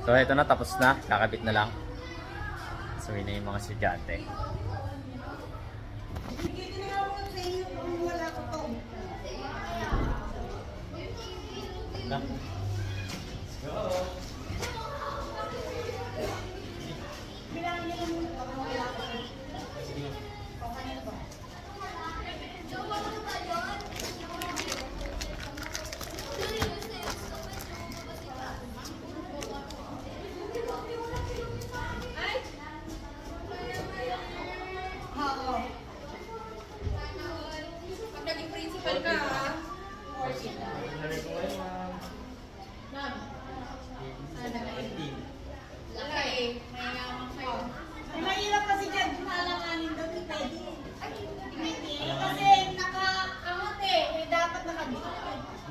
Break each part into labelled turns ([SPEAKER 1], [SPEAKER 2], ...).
[SPEAKER 1] So ito na, tapos na. Kakabit na lang. So yun na yung mga estudyante. Let's go!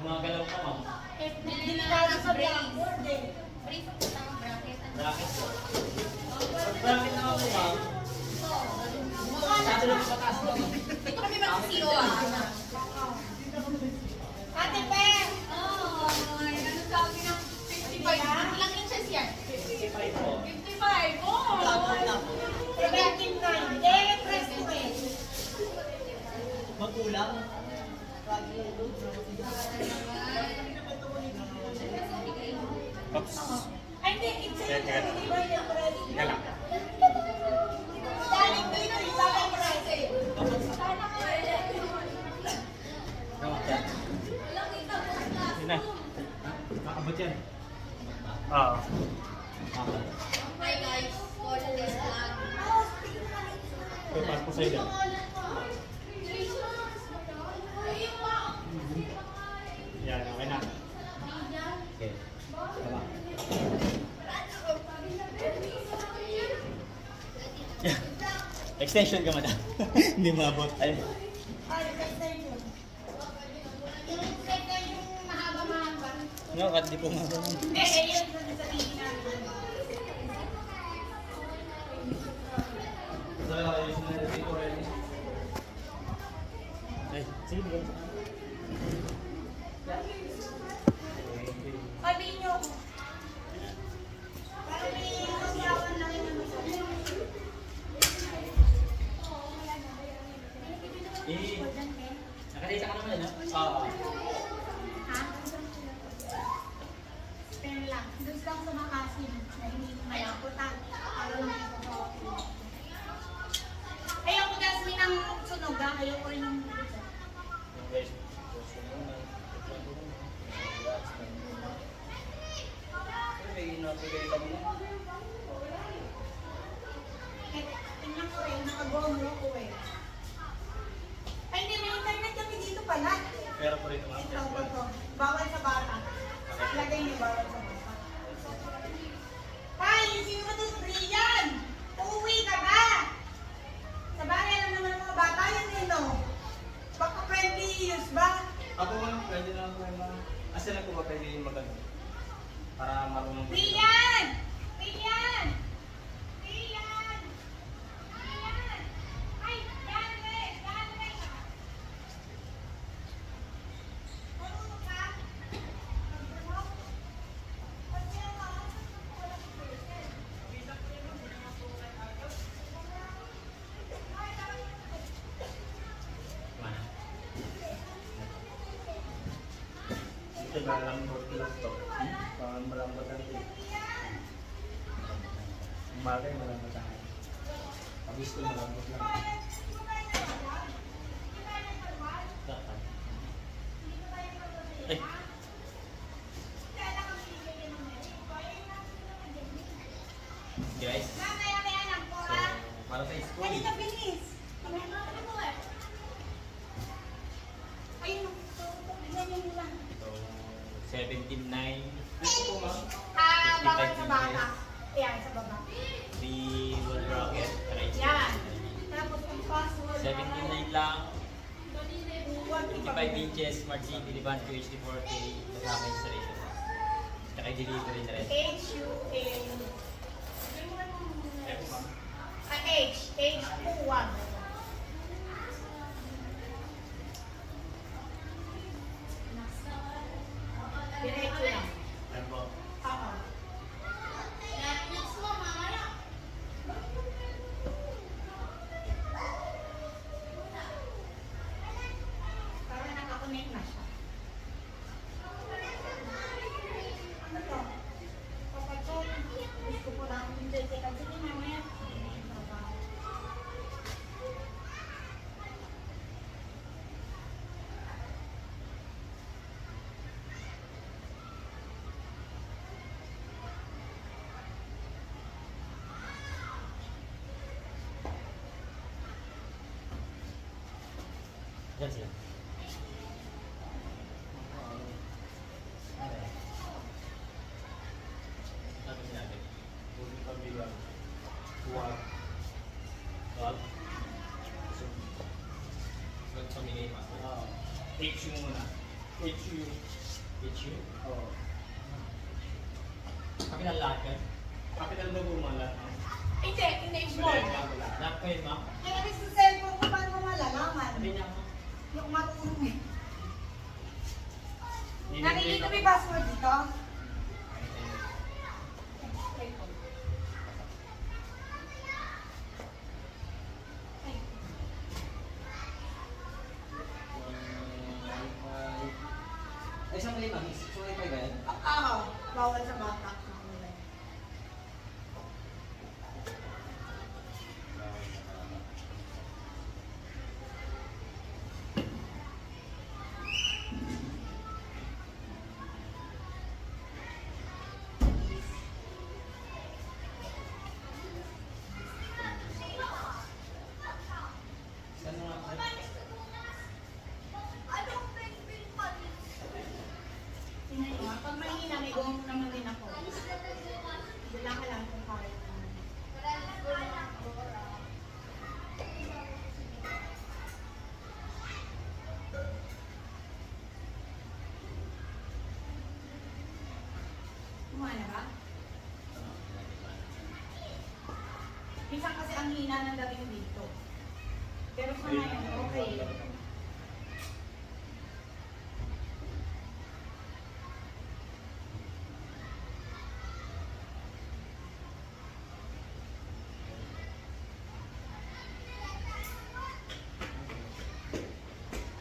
[SPEAKER 1] Gumagalaw ka, ma'am.
[SPEAKER 2] Delikado sa blackboard eh.
[SPEAKER 1] Bracket po. Bracket na ako, ma'am. Masyado lang yung pataas mo.
[SPEAKER 2] Ito kami mag-CEO ah. Ate Pe! Oo. Ano sabi ng 55? Ilang inches yan?
[SPEAKER 1] 55 po.
[SPEAKER 2] 55? Oo. 79. Eh, press to eh.
[SPEAKER 3] Magkulang.
[SPEAKER 1] Oops.
[SPEAKER 2] Ay, hindi. It's a di ba yung press?
[SPEAKER 1] Gala.
[SPEAKER 2] Daling dito, iba yung press eh.
[SPEAKER 1] Yun na.
[SPEAKER 3] Makabot yan.
[SPEAKER 1] Oo.
[SPEAKER 2] Hi guys, Coach Test lang.
[SPEAKER 1] Pass po sa'yo dyan. Yan, okay na. Okay. Tama. Extension ka man. Hindi maabot. Ay.
[SPEAKER 2] Ay, extension. Yung extension mahaba-mahaba.
[SPEAKER 1] No, kat di po maabot.
[SPEAKER 2] Yun sa tingin namin.
[SPEAKER 1] Ay, sige.
[SPEAKER 2] Sabihin nyo. Para may kasawan lang yung ano.
[SPEAKER 1] Nakalita ka naman, no?
[SPEAKER 2] Oo. Ha? Pen lang. Doon lang sa makasin na hindi mayaputan. Para lang ito. Ayoko gasmin ng sunog ha. Ayoko rin ng tingnan ko rin. Nakagomo ko eh. Ay, hindi. May internet kami dito pala.
[SPEAKER 1] Pero po rito, ma'am.
[SPEAKER 2] Ito. Bawal sa bata. Lagay niyo bawal sa bata. Tay, sino ba ito? Rian! Uuwi ka ba? Sa bahay lang naman ang mga bata yan eh, no? Baka 20 years ba?
[SPEAKER 3] Ako ma'am, pwede na ako ma'am. Asa na po ba pwede yung magano? Para marunong ko.
[SPEAKER 2] Rian! Rian! Rian! Rian! Ay, Janre! Janre ka! Marunong ka? Marunong? Pag siya ka, wala ka pwede.
[SPEAKER 3] Ito malambot lang to. Parang malambot ang ito. Umaga yung malambot ang ito. Pagis ko malambot lang.
[SPEAKER 1] Ay. Guys, so para sa school.
[SPEAKER 2] Kanina bilis. Ayun, ganyan mo lang.
[SPEAKER 1] So, 17.9.
[SPEAKER 2] Bawal sa bata. Ayan, sa baba.
[SPEAKER 1] The wall bracket.
[SPEAKER 2] Yan. Tapos ang password.
[SPEAKER 1] 17.9 lang. 55
[SPEAKER 2] 1
[SPEAKER 1] inches, Smart TV, Liban, QHD 4K. Kasama installation. Tsaka delivery na rin.
[SPEAKER 2] H-U-N.
[SPEAKER 1] Epo ba?
[SPEAKER 2] H-U-1. Diretso lang.
[SPEAKER 1] Epo.
[SPEAKER 2] Oo.
[SPEAKER 1] Diyan sila. Ano sinabi?
[SPEAKER 3] Pwede kabilang. Huwag.
[SPEAKER 1] Wag. Wag pamigay pa.
[SPEAKER 3] HU muna. HU.
[SPEAKER 1] Issue?
[SPEAKER 3] Oo.
[SPEAKER 1] Kapital lahat yan?
[SPEAKER 3] Capital mo bumala.
[SPEAKER 2] Hindi, hindi small.
[SPEAKER 1] Lahat ko yun, ma'am?
[SPEAKER 2] Kaya kasi sa cellphone ko, paano mo malalaman?
[SPEAKER 1] Sabi niya ako.
[SPEAKER 2] Yung matulong eh. Nakikita mo yung password dito?
[SPEAKER 4] Ay, isang mali ma'am. So, wifi ba yan?
[SPEAKER 2] Oo, bawal sa bata.
[SPEAKER 4] Saan mo nga?
[SPEAKER 2] Pag mahina, may gawin mo naman din ako. Hindi lang kailangan kung kaya naman. Kumana ba? Minsan kasi ang hina ng dating dito. Pero sa ngayon, okay.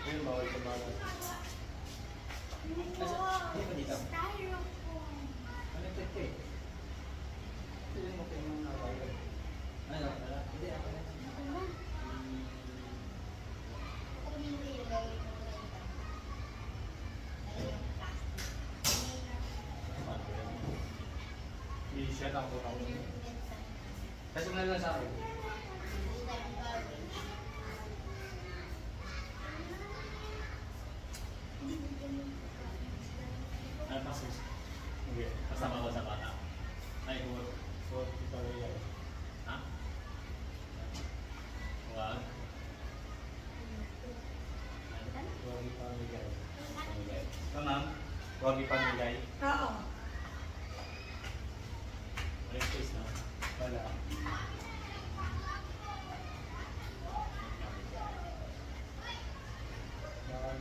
[SPEAKER 3] Yun, bawal kumala.
[SPEAKER 4] Hindi pa dito.
[SPEAKER 3] Connected ka eh. Pili mo kayo ng nawala.
[SPEAKER 4] Ano? Hindi, ako na.
[SPEAKER 3] Hindi siya lang po ako. Kasi mo na lang sa akin.
[SPEAKER 1] Ano pa sus?
[SPEAKER 3] Hindi.
[SPEAKER 1] Kasama ko sa bata. Ay, huwag.
[SPEAKER 3] So, ito rin yan.
[SPEAKER 1] Ha? Huwag.
[SPEAKER 3] Huwag ipamigay.
[SPEAKER 1] Pamigay.
[SPEAKER 3] Ito ma'am, huwag ipamigay.
[SPEAKER 2] Oo.
[SPEAKER 1] Walang space na.
[SPEAKER 3] Wala. Yan.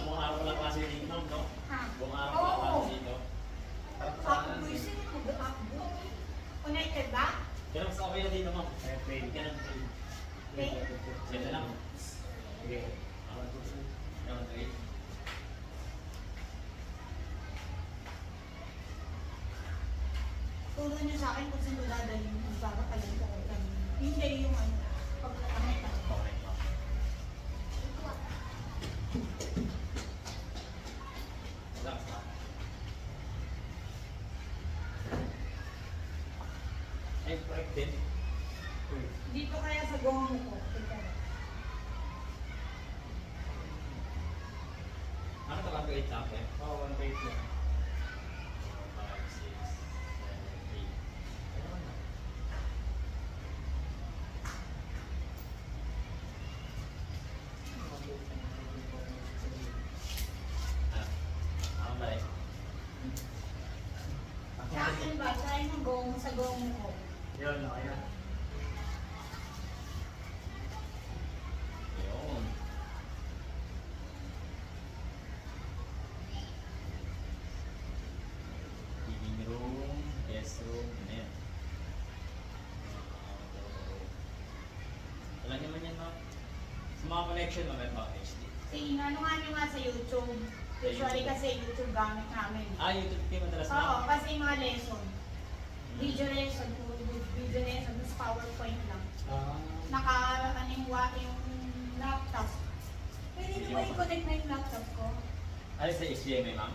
[SPEAKER 1] Buong araw ko lang klase dito, ma'am, no?
[SPEAKER 2] Ha?
[SPEAKER 1] Buong araw ko lang
[SPEAKER 2] Oo.
[SPEAKER 1] klase dito.
[SPEAKER 2] Ako buisit, mag-upbo. Connected ba?
[SPEAKER 1] Pero mas okay na dito, ma'am.
[SPEAKER 3] Ayan, pay.
[SPEAKER 1] Bigyan ng pay.
[SPEAKER 2] Okay.
[SPEAKER 1] Ganda lang.
[SPEAKER 3] Sige.
[SPEAKER 1] Naman to eh.
[SPEAKER 2] Turo niyo sa akin kung saan ko dadalhin yung papatalan ko or kami. Hindi yung ano, pagkakamit ako.
[SPEAKER 1] Okay, ma'am. Relax, ma'am. Ay, correct din.
[SPEAKER 2] Dito kaya sa gomo ko. Ito.
[SPEAKER 1] Ano ito ba? 8 lang, eh?
[SPEAKER 3] Oo, 1 page lang.
[SPEAKER 1] 5, 6, 7, 8. Ano na? Ah, ako ba eh?
[SPEAKER 2] Sa akin ba? Try ng gomo sa gomo ko.
[SPEAKER 3] Yun, okay na.
[SPEAKER 1] Yun. Living room, guest room, ano yan? Wala naman yan, ma'am. Sa mga connection, meron ba HD?
[SPEAKER 2] Sige, ano nga nyo nga sa YouTube. Usually kasi YouTube gamit namin.
[SPEAKER 1] Ah, YouTube kayo madalas na?
[SPEAKER 2] Oo, kasi yung mga lesson. Video lesson, puro video lesson, tapos PowerPoint lang. Naka, ano yung laptop. Pwede mo ba i-connect na yung laptop ko?
[SPEAKER 1] Ano sa HDMI, ma'am?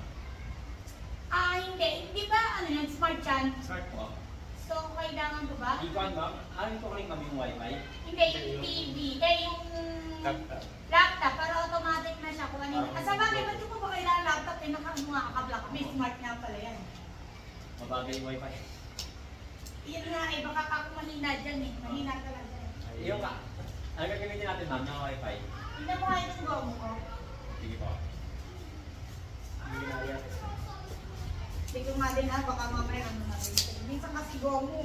[SPEAKER 2] Hindi. Hindi ba ano yan, smart yan?
[SPEAKER 1] Smart po.
[SPEAKER 2] So, kailangan ko ba?
[SPEAKER 1] Ikaw, ma'am? Ano ito ko rin, ma'am, yung wifi?
[SPEAKER 2] Hindi, yung TV. Yung
[SPEAKER 1] Laptop.
[SPEAKER 2] laptop, para automatic na siya kung ano yun. Sa bagay, ba't ko ba kailangan laptop? Nakakabla ka. May smart nga pala yan.
[SPEAKER 1] Mabagay yung wifi.
[SPEAKER 2] Yun nga eh, baka ako mahina dyan eh. Mahina talaga eh.
[SPEAKER 1] Yung ka. Ano gagamitin natin, ma'am, ng wifi?
[SPEAKER 2] Tingnan mo nga itong gomo ko.
[SPEAKER 1] Sige po. Hindi na yan.
[SPEAKER 2] Hindi ko nga din baka mamaya ano na rin. Minsan kasi gomo,